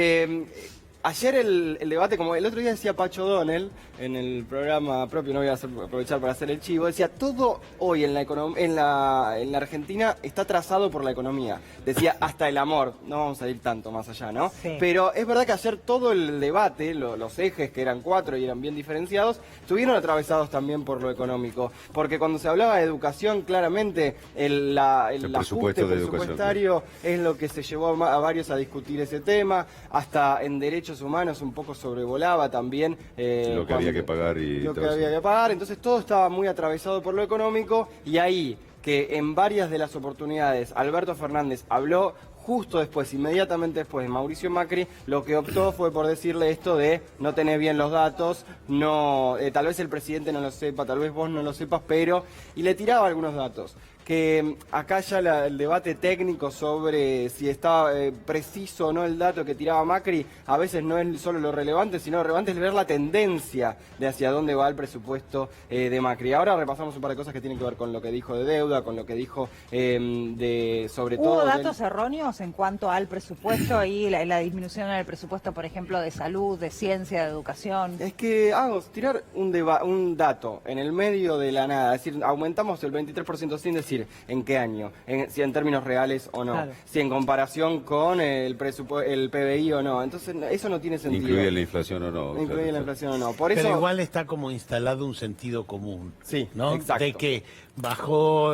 Ayer el debate, como el otro día decía Pacho Donel, en el programa propio, no voy a aprovechar para hacer el chivo, decía, todo hoy en la Argentina está trazado por la economía. Decía, hasta el amor, no vamos a ir tanto más allá, ¿no? Sí. Pero es verdad que ayer todo el debate, los ejes, que eran 4 y eran bien diferenciados, estuvieron atravesados también por lo económico. Porque cuando se hablaba de educación, claramente el ajuste presupuestario es lo que se llevó a varios a discutir ese tema, hasta en derechos humanos un poco sobrevolaba también lo que había que pagar y lo que todo había eso. que pagar. Entonces todo estaba muy atravesado por lo económico, y ahí que en varias de las oportunidades Alberto Fernández habló justo después, inmediatamente después de Mauricio Macri, lo que optó fue por decirle esto de no tenés bien los datos, no, tal vez el presidente no lo sepa, tal vez vos no lo sepas, pero... Y le tiraba algunos datos. Que acá ya el debate técnico sobre si estaba preciso o no el dato que tiraba Macri, a veces no es solo lo relevante, sino lo relevante es ver la tendencia de hacia dónde va el presupuesto de Macri. Ahora repasamos un par de cosas que tienen que ver con lo que dijo de deuda, con lo que dijo sobre todo... ¿Hubo datos erróneos en cuanto al presupuesto y la disminución en el presupuesto, por ejemplo, de salud, de ciencia, de educación? Es que, tirar un dato en el medio de la nada, es decir, aumentamos el 23% sin decir en qué año, si en términos reales o no, claro, si en comparación con el PBI o no. Entonces eso no tiene sentido. Incluye la inflación o no. Incluye claro. la inflación o no. Por eso... Pero igual está como instalado un sentido común. Sí, ¿no? exacto. De que bajó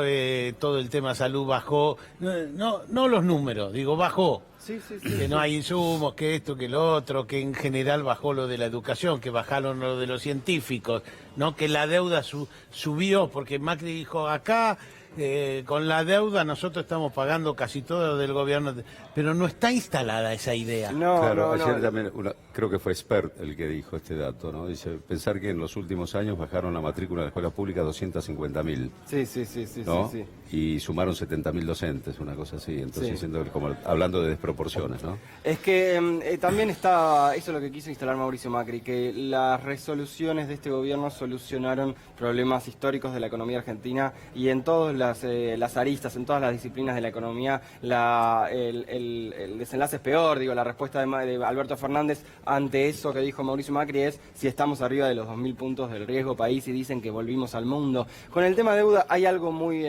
todo el tema salud, bajó, no los números, digo, bajó. Sí. Que no hay insumos, que esto, que lo otro, que en general bajó lo de la educación, que bajaron lo de los científicos, ¿no? Que la deuda subió, porque Macri dijo acá, con la deuda nosotros estamos pagando casi todo del gobierno, pero no está instalada esa idea. No, Claro, ayer no. también, creo que fue Spert el que dijo este dato, ¿no? Dice, pensar que en los últimos años bajaron la matrícula de la escuela pública 250.000, Sí, ¿no? sí. Y sumaron 70.000 docentes, una cosa así. Entonces, Sí. como hablando de desproporciones, ¿no? Es que también está, eso es lo que quiso instalar Mauricio Macri, que las resoluciones de este gobierno solucionaron problemas históricos de la economía argentina, y en todas las aristas, en todas las disciplinas de la economía, el desenlace es peor. Digo, la respuesta de Alberto Fernández ante eso que dijo Mauricio Macri es si estamos arriba de los 2.000 puntos del riesgo país y dicen que volvimos al mundo. Con el tema de deuda hay algo muy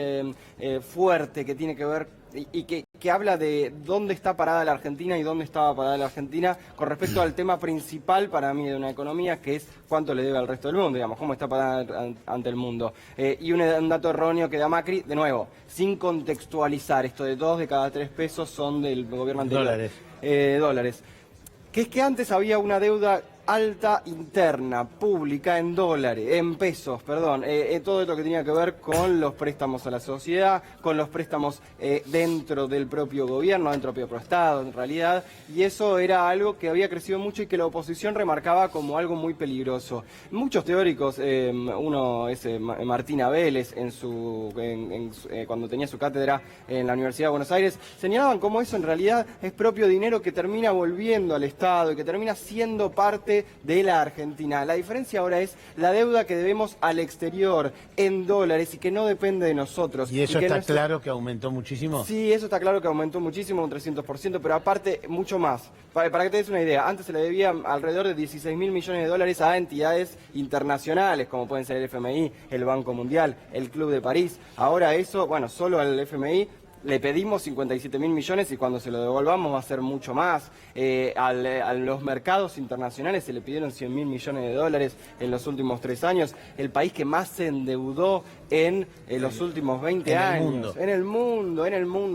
fuerte que tiene que ver y que habla de dónde está parada la Argentina y dónde estaba parada la Argentina con respecto al tema principal para mí de una economía, que es cuánto le debe al resto del mundo, digamos, cómo está parada ante el mundo. Y un dato erróneo que da Macri, de nuevo, sin contextualizar, esto de 2 de cada 3 pesos son del gobierno anterior. Dólares. Que es que antes había una deuda alta interna, pública, en pesos, todo esto que tenía que ver con los préstamos a la sociedad, con los préstamos dentro del propio gobierno, dentro del propio Estado, en realidad, y eso era algo que había crecido mucho y que la oposición remarcaba como algo muy peligroso. Muchos teóricos, uno es Martina Vélez, cuando tenía su cátedra en la Universidad de Buenos Aires, señalaban cómo eso en realidad es propio dinero que termina volviendo al Estado y que termina siendo parte de la Argentina. La diferencia ahora es la deuda que debemos al exterior en dólares y que no depende de nosotros. ¿Y eso que está no claro que aumentó muchísimo? Sí, eso está claro que aumentó muchísimo, un 300%, pero aparte mucho más. Para que te des una idea, antes se le debía alrededor de 16.000 millones de dólares a entidades internacionales, como pueden ser el FMI, el Banco Mundial, el Club de París. Ahora eso, solo al FMI le pedimos 57.000 millones y cuando se lo devolvamos va a ser mucho más. A los mercados internacionales se le pidieron 100.000 millones de dólares en los últimos 3 años. El país que más se endeudó en los últimos 20 años. En el mundo.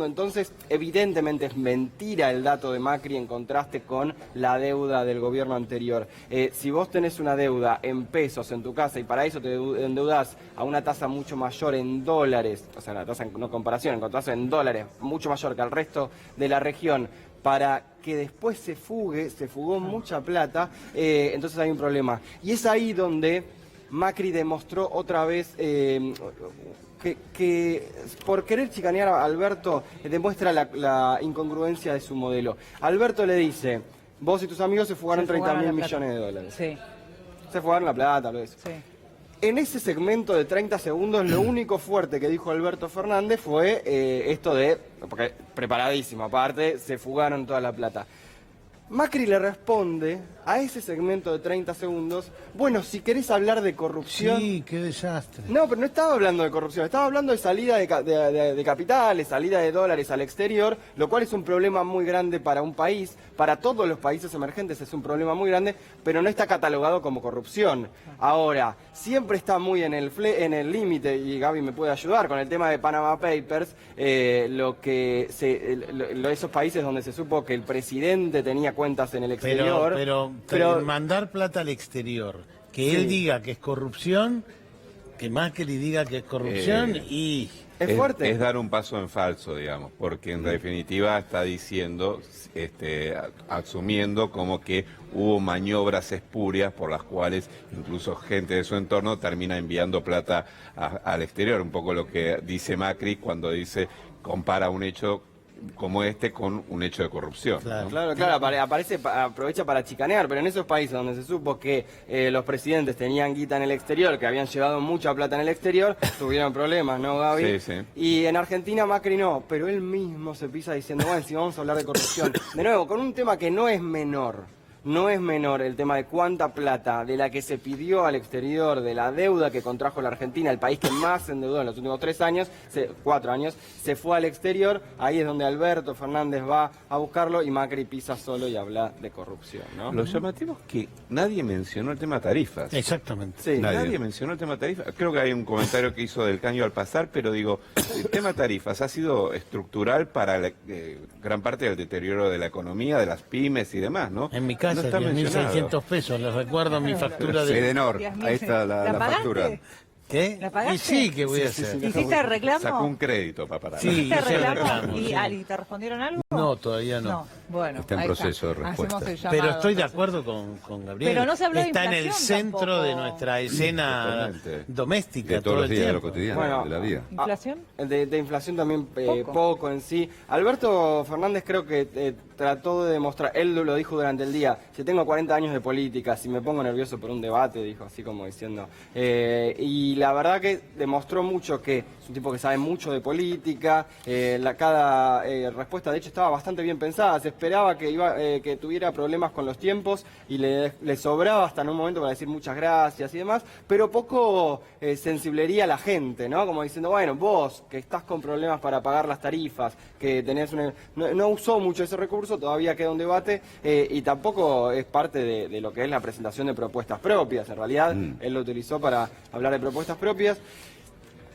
Entonces, evidentemente es mentira el dato de Macri en contraste con la deuda del gobierno anterior. Si vos tenés una deuda en pesos en tu casa y para eso te endeudás a una tasa mucho mayor en dólares, o sea, la tasa no comparación, encontrás en dólares mucho mayor que al resto de la región, para que después se fugó mucha plata, entonces hay un problema. Y es ahí donde Macri demostró otra vez que por querer chicanear a Alberto demuestra la incongruencia de su modelo. Alberto le dice, vos y tus amigos se fugaron 30.000 millones de dólares. Sí. Se fugaron la plata, tal vez. Sí. En ese segmento de 30 segundos, lo único fuerte que dijo Alberto Fernández fue esto de, porque preparadísimo, aparte, se fugaron toda la plata. Macri le responde a ese segmento de 30 segundos, bueno, si querés hablar de corrupción... Sí, qué desastre. No, pero no estaba hablando de corrupción, estaba hablando de salida de capitales, salida de dólares al exterior, lo cual es un problema muy grande para un país, para todos los países emergentes es un problema muy grande, pero no está catalogado como corrupción. Ahora, siempre está muy en el límite, y Gaby me puede ayudar con el tema de Panama Papers, esos países donde se supo que el presidente tenía cuentas en el exterior. Pero mandar plata al exterior, que él diga que es corrupción, que Macri diga que es corrupción y... Es fuerte. Es dar un paso en falso, digamos, porque en definitiva está diciendo, asumiendo como que hubo maniobras espurias por las cuales incluso gente de su entorno termina enviando plata al exterior. Un poco lo que dice Macri cuando dice, compara un hecho como este con un hecho de corrupción. Claro, ¿no? Claro, aprovecha para chicanear, pero en esos países donde se supo que los presidentes tenían guita en el exterior, que habían llevado mucha plata en el exterior, tuvieron problemas, ¿no, Gaby? Sí, sí. Y en Argentina Macri no, pero él mismo se pisa diciendo, bueno, si vamos a hablar de corrupción. De nuevo, con un tema que no es menor. No es menor el tema de cuánta plata de la que se pidió al exterior, de la deuda que contrajo la Argentina, el país que más se endeudó en los últimos 4 años, se fue al exterior. Ahí es donde Alberto Fernández va a buscarlo y Macri pisa solo y habla de corrupción, ¿no? Lo llamativo es que nadie mencionó el tema tarifas. Exactamente. Sí. Nadie mencionó el tema tarifas. Creo que hay un comentario que hizo del caño al pasar, pero digo, el tema tarifas ha sido estructural para gran parte del deterioro de la economía, de las pymes y demás, ¿no? En mi casa, no está 10.600 pesos, les recuerdo mi factura de... Edenor, 10.000, ahí está ¿la la pagaste? factura. ¿Qué? ¿La pagaste? Y sí, ¿qué voy a hacer? ¿Hiciste el reclamo? Sacó un crédito para parar. Sí. ¿Hiciste hice el reclamo? reclamo, ¿Y, sí. ¿Y te respondieron algo? No, todavía no. No, bueno. Está en ahí proceso de respuesta. Hacemos el llamado. Pero estoy de acuerdo con Gabriel. Pero no se habló de Está en el inflación centro tampoco. de nuestra escena Totalmente. doméstica De todos todo los el días de lo tiempo. cotidiano, Bueno, de la vida. ¿Inflación? De inflación también Poco. poco en sí. Alberto Fernández creo que trató de demostrar, él lo dijo durante el día, si tengo 40 años de política, si me pongo nervioso por un debate, dijo así como diciendo. Y la verdad que demostró mucho que es un tipo que sabe mucho de política, cada respuesta de hecho estaba bastante bien pensada, se esperaba que tuviera problemas con los tiempos y le sobraba hasta en un momento para decir muchas gracias y demás, pero poco sensiblería a la gente, ¿no? Como diciendo, bueno, vos que estás con problemas para pagar las tarifas, que tenés no usó mucho ese recurso, todavía queda un debate y tampoco es parte de lo que es la presentación de propuestas propias, en realidad él lo utilizó para hablar de propuestas propias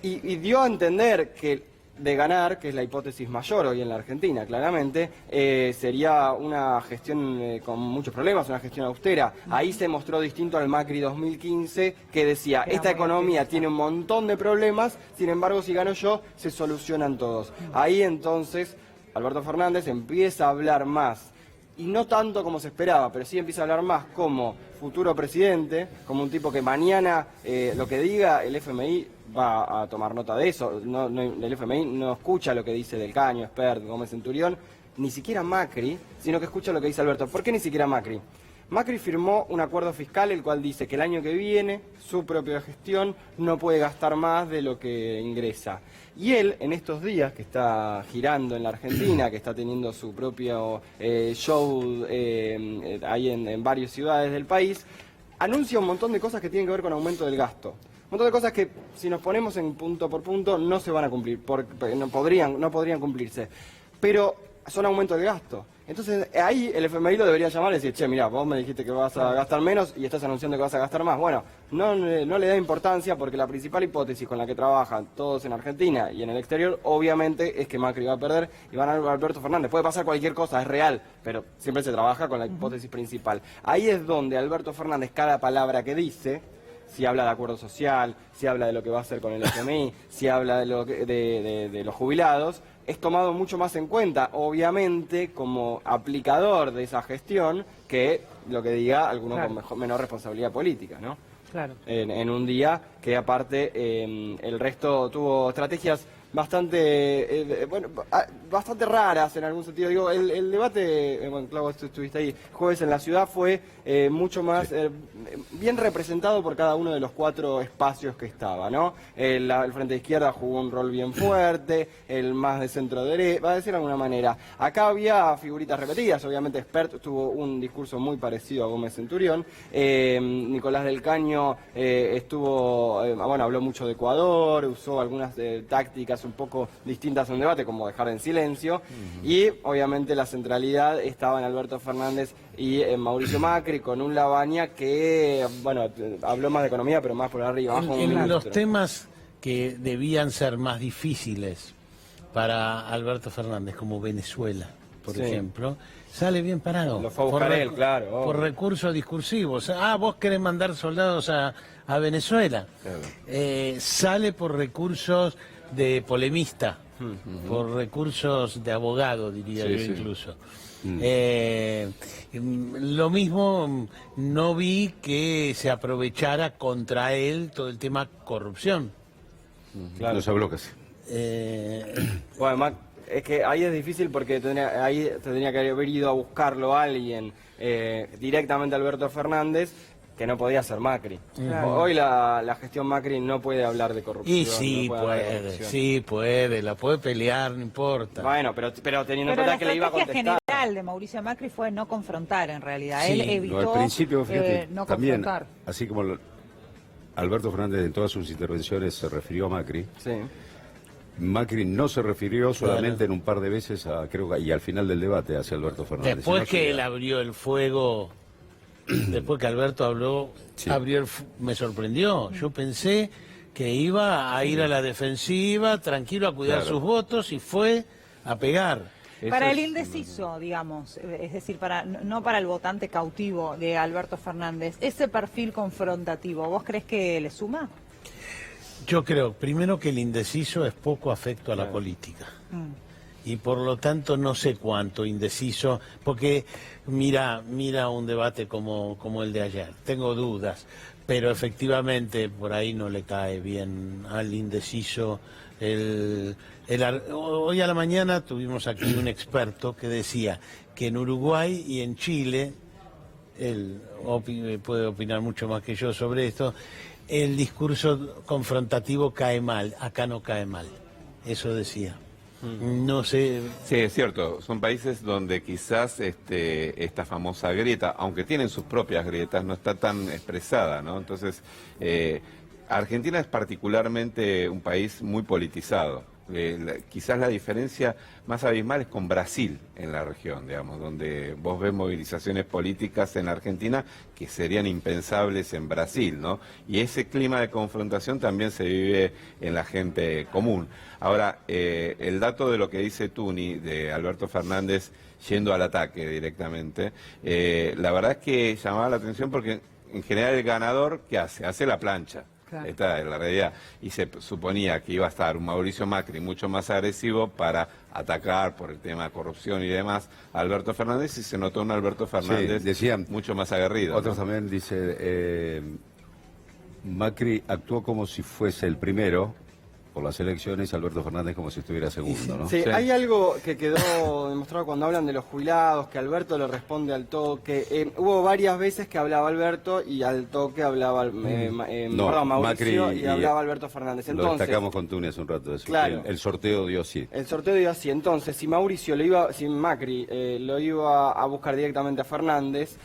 y dio a entender que de ganar, que es la hipótesis mayor hoy en la Argentina, claramente, sería una gestión con muchos problemas, una gestión austera. Ahí se mostró distinto al Macri 2015, que decía, esta economía tiene un montón de problemas, sin embargo, si gano yo, se solucionan todos. Ahí entonces, Alberto Fernández empieza a hablar más, y no tanto como se esperaba, pero sí empieza a hablar más como futuro presidente, como un tipo que mañana lo que diga el FMI va a tomar nota de eso. El FMI no escucha lo que dice Del Caño, Espert, Gómez Centurión, ni siquiera Macri, sino que escucha lo que dice Alberto. ¿Por qué ni siquiera Macri? Macri firmó un acuerdo fiscal el cual dice que el año que viene su propia gestión no puede gastar más de lo que ingresa. Y él, en estos días que está girando en la Argentina, que está teniendo su propio show ahí en varias ciudades del país, anuncia un montón de cosas que tienen que ver con aumento del gasto. Un montón de cosas que, si nos ponemos en punto por punto, no se van a cumplir, porque no podrían cumplirse. Pero son aumento del gasto. Entonces, ahí el FMI lo debería llamar y decir, che, mirá, vos me dijiste que vas a gastar menos y estás anunciando que vas a gastar más. Bueno, no le da importancia porque la principal hipótesis con la que trabajan todos en Argentina y en el exterior, obviamente, es que Macri va a perder y van a Alberto Fernández. Puede pasar cualquier cosa, es real, pero siempre se trabaja con la hipótesis principal. Ahí es donde Alberto Fernández, cada palabra que dice, si habla de acuerdo social, si habla de lo que va a hacer con el FMI, si habla de los jubilados, es tomado mucho más en cuenta, obviamente, como aplicador de esa gestión, que lo que diga alguno con menor responsabilidad política, ¿no? Claro. En un día que aparte el resto tuvo estrategias bastante bastante raras en algún sentido. Digo, el debate, bueno, claro, tú estuviste ahí, jueves en la ciudad, fue mucho más bien representado por cada uno de los 4 espacios que estaba, ¿no? El Frente de Izquierda jugó un rol bien fuerte, el más de centro derecha, va a decir de alguna manera. Acá había figuritas repetidas, obviamente Espert tuvo un discurso muy parecido a Gómez Centurión, Nicolás del Caño estuvo, bueno, habló mucho de Ecuador, usó algunas tácticas un poco distintas a un debate, como dejar en silencio, y obviamente la centralidad estaba en Alberto Fernández y en Mauricio Macri, con un Lavagna que, bueno, habló más de economía, pero más por arriba. En los temas que debían ser más difíciles para Alberto Fernández, como Venezuela, por ejemplo, sale bien parado. Lo fue a buscar él, claro. Por recursos discursivos. Vos querés mandar soldados a Venezuela. Claro. Sale por recursos de polemista, por recursos de abogado, diría yo incluso. Lo mismo, no vi que se aprovechara contra él todo el tema corrupción. Claro. No se habló casi. Bueno, es que ahí es difícil porque ahí tendría que haber ido a buscarlo alguien directamente a Alberto Fernández, que no podía ser Macri. Hoy la gestión Macri no puede hablar de corrupción. Y sí, puede, la puede pelear, no importa. Bueno, pero teniendo en cuenta que le iba a contestar. La estrategia general de Mauricio Macri fue no confrontar, en realidad. Sí. Él evitó al principio, fíjate, no también, confrontar. así como Alberto Fernández en todas sus intervenciones se refirió a Macri. Sí. Macri no se refirió solamente en un par de veces, creo que, y al final del debate, hacia Alberto Fernández. Después que él abrió el fuego, después que Alberto habló, me sorprendió. Yo pensé que iba a ir a la defensiva, tranquilo, a cuidar sus votos, y fue a pegar. Para el indeciso, digamos, es decir, no para el votante cautivo de Alberto Fernández, ese perfil confrontativo, ¿vos crees que le suma? Yo creo, primero, que el indeciso es poco afecto a la política. Y por lo tanto no sé cuánto indeciso, porque mira un debate como el de ayer. Tengo dudas, pero efectivamente por ahí no le cae bien al indeciso. Hoy a la mañana tuvimos aquí un experto que decía que en Uruguay y en Chile, él puede opinar mucho más que yo sobre esto, el discurso confrontativo cae mal, acá no cae mal, eso decía. No sé. Sí, es cierto, son países donde quizás esta famosa grieta, aunque tienen sus propias grietas, no está tan expresada, ¿no? Entonces, Argentina es particularmente un país muy politizado. Quizás la diferencia más abismal es con Brasil en la región, digamos, donde vos ves movilizaciones políticas en la Argentina que serían impensables en Brasil, ¿no? Y ese clima de confrontación también se vive en la gente común. Ahora, el dato de lo que dice Tuni, de Alberto Fernández yendo al ataque directamente, la verdad es que llamaba la atención porque en general el ganador, ¿qué hace? Hace la plancha. Claro. Esta es la realidad. Y se suponía que iba a estar un Mauricio Macri mucho más agresivo para atacar por el tema de corrupción y demás a Alberto Fernández, y se notó un Alberto Fernández mucho más aguerrido. Otros también dice, Macri actuó como si fuese el primero por las elecciones, Alberto Fernández como si estuviera segundo, ¿no? Sí, hay algo que quedó demostrado cuando hablan de los jubilados, que Alberto le responde al toque. Hubo varias veces que hablaba Alberto y al toque hablaba Mauricio Macri y hablaba Alberto Fernández. Entonces, lo destacamos con Túnez hace un rato, es claro, el sorteo dio así. El sorteo dio así. Entonces, si Macri lo iba a buscar directamente a Fernández,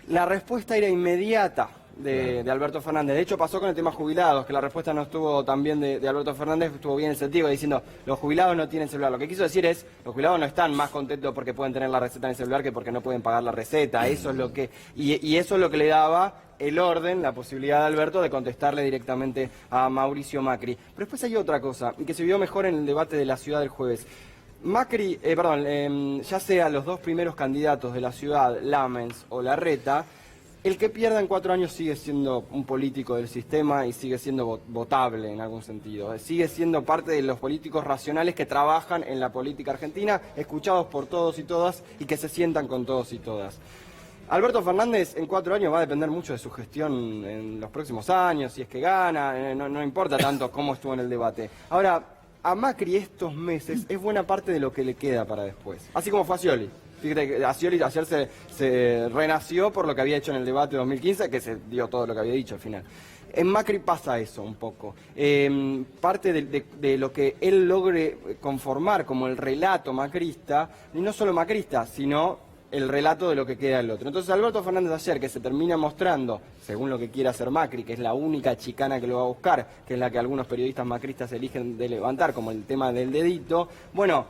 la respuesta era inmediata de Alberto Fernández. De hecho, pasó con el tema jubilados, que la respuesta no estuvo tan bien de Alberto Fernández, estuvo bien en el sentido diciendo, los jubilados no tienen celular. Lo que quiso decir es, los jubilados no están más contentos porque pueden tener la receta en el celular que porque no pueden pagar la receta. Eso es lo que, y eso es lo que le daba el orden, la posibilidad de Alberto de contestarle directamente a Mauricio Macri. Pero después hay otra cosa, y que se vio mejor en el debate de la ciudad del jueves. Macri, ya sea los dos primeros candidatos de la ciudad, Lamens o Larreta, el que pierda en 4 años sigue siendo un político del sistema y sigue siendo votable en algún sentido. Sigue siendo parte de los políticos racionales que trabajan en la política argentina, escuchados por todos y todas y que se sientan con todos y todas. Alberto Fernández en 4 años va a depender mucho de su gestión en los próximos años, si es que gana, no importa tanto cómo estuvo en el debate. Ahora, a Macri estos meses es buena parte de lo que le queda para después. Así como fue a Scioli. Fíjate que a Scioli ayer se renació por lo que había hecho en el debate de 2015, que se dio todo lo que había dicho al final. En Macri pasa eso un poco. Parte de lo que él logre conformar como el relato macrista, y no solo macrista, sino el relato de lo que queda del otro. Entonces Alberto Fernández ayer, que se termina mostrando, según lo que quiere hacer Macri, que es la única chicana que lo va a buscar, que es la que algunos periodistas macristas eligen de levantar, como el tema del dedito, bueno,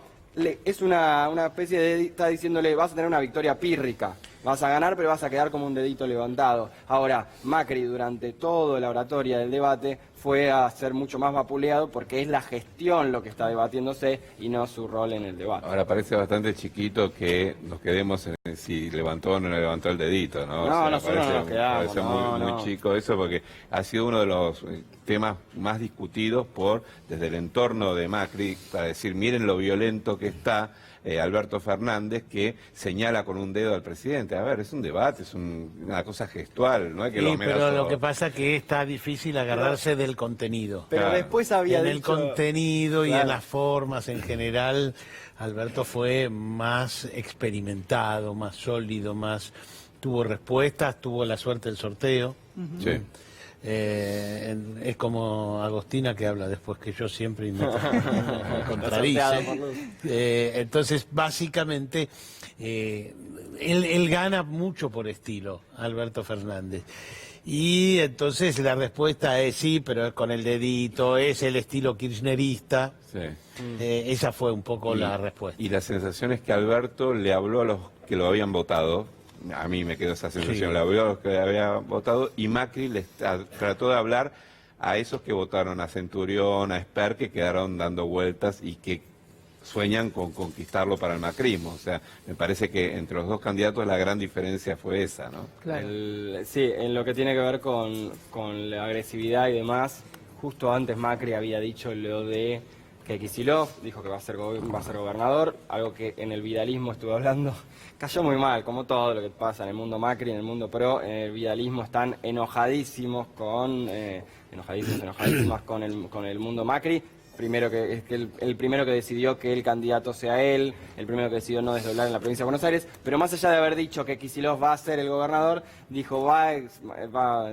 es una especie de... está diciéndole, vas a tener una victoria pírrica, vas a ganar pero vas a quedar como un dedito levantado. Ahora, Macri durante toda la oratoria del debate fue a ser mucho más vapuleado porque es la gestión lo que está debatiéndose y no su rol en el debate. Ahora parece bastante chiquito que nos quedemos en si levantó o no levantó el dedito, ¿no? No, nosotros no nos quedamos, parece muy chico eso, porque ha sido uno de los temas más discutidos desde el entorno de Macri, para decir, miren lo violento que está Alberto Fernández, que señala con un dedo al presidente. A ver, es un debate, es una cosa gestual, no es que Sí, lo amenazó. pero lo que pasa es que está difícil agarrarse del contenido. Pero Claro. después había En dicho... el contenido y Claro. en las formas en general, Alberto fue más experimentado, más sólido, tuvo respuestas, tuvo la suerte del sorteo. Sí. Es como Agostina, que habla después que yo siempre y me contradice. Entonces, básicamente, él gana mucho por estilo, Alberto Fernández. Y entonces la respuesta es sí, pero es con el dedito, es el estilo kirchnerista. Sí. Esa fue un poco la respuesta. Y la sensación es que Alberto le habló a los que lo habían votado. A mí me quedó esa sensación, Sí. le habló a los que habían votado, y Macri trató de hablar a esos que votaron a Centurión, a Esper, que quedaron dando vueltas y que sueñan con conquistarlo para el macrismo. O sea, me parece que entre los dos candidatos la gran diferencia fue esa, ¿no? Claro. Sí, en lo que tiene que ver con la agresividad y demás, justo antes Macri había dicho lo de que Kicillof dijo que va a ser gobernador, algo que en el vidalismo estuve hablando, cayó muy mal, como todo lo que pasa en el mundo Macri, en el mundo PRO, en el vidalismo están enojadísimas con el mundo Macri. Primero que es que el primero que decidió que el candidato sea él, el primero que decidió no desdoblar en la provincia de Buenos Aires, pero más allá de haber dicho que Kicillof va a ser el gobernador, dijo va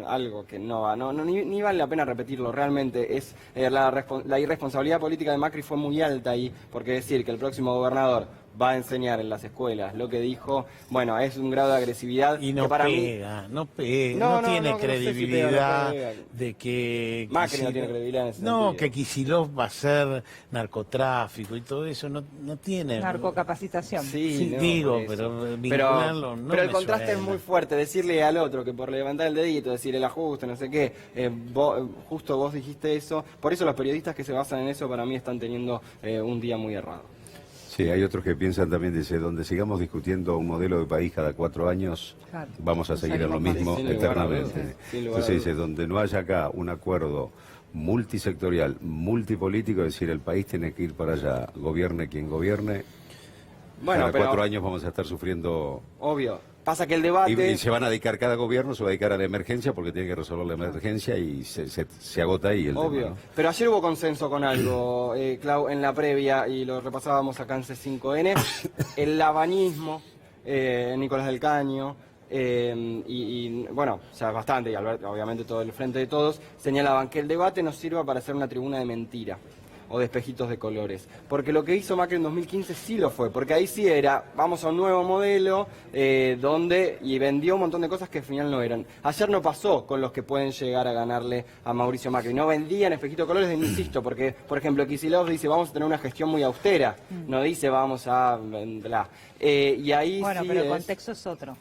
algo que no va, ni vale la pena repetirlo, realmente es la irresponsabilidad política de Macri fue muy alta ahí, porque decir que el próximo gobernador va a enseñar en las escuelas lo que dijo, bueno, es un grado de agresividad Y no que para pega, mí... no pega, No, no tiene no sé si credibilidad pega, no pega. de que... Macri no tiene credibilidad en ese No, sentido. que Kicillof va a ser narcotráfico y todo eso, no tiene... Narcocapacitación. Sí, no, digo, por eso. pero vincularlo no pero el me contraste suena. es muy fuerte, decirle al otro que por levantar el dedito, decir el ajuste, no sé qué, justo vos dijiste eso, por eso los periodistas que se basan en eso para mí están teniendo un día muy errado. Sí, hay otros que piensan también, dice, donde sigamos discutiendo un modelo de país cada 4 años, Claro. vamos a seguir en lo Salimos mismo sin lugar a eternamente. dudas, sin lugar a Entonces dice, dudas. donde no haya acá un acuerdo multisectorial, multipolítico, es decir, el país tiene que ir para allá, gobierne quien gobierne, Bueno, cada pero 4 años vamos a estar sufriendo... obvio, pasa que el Y debate... se van a dedicar, cada gobierno se va a dedicar a la emergencia porque tiene que resolver la emergencia y se agota ahí el Obvio, tema, ¿no? pero ayer hubo consenso con algo, Clau, en la previa, y lo repasábamos acá en C5N, el lavanismo, Nicolás del Caño, bueno, ya bastante, y Alberto, obviamente todo el frente de todos, señalaban que el debate nos sirva para hacer una tribuna de mentira o de espejitos de colores, porque lo que hizo Macri en 2015 sí lo fue, porque ahí sí era, vamos a un nuevo modelo, y vendió un montón de cosas que al final no eran. Ayer no pasó con los que pueden llegar a ganarle a Mauricio Macri, no vendían espejitos de colores, insisto, porque, por ejemplo, Kicillof dice, vamos a tener una gestión muy austera, no dice, vamos a... bla. Y ahí Bueno, sí pero el es... contexto es otro.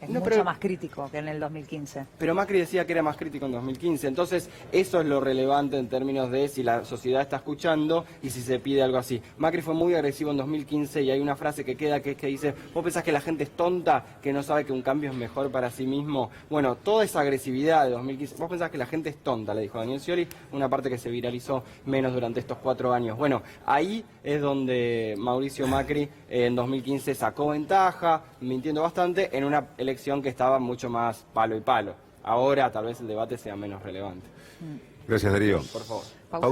Es No, mucho pero- más crítico que en el 2015. Pero Macri decía que era más crítico en 2015, entonces eso es lo relevante en términos de si la sociedad está escuchando y si se pide algo así. Macri fue muy agresivo en 2015 y hay una frase que queda que es que dice, ¿vos pensás que la gente es tonta, que no sabe que un cambio es mejor para sí mismo? Bueno, toda esa agresividad de 2015, ¿vos pensás que la gente es tonta? Le dijo Daniel Scioli, una parte que se viralizó menos durante estos 4 años. Bueno, ahí es donde Mauricio Macri en 2015 sacó ventaja, mintiendo bastante, en una elección que estaba mucho más palo y palo. Ahora tal vez el debate sea menos relevante. Gracias, Darío. Por favor.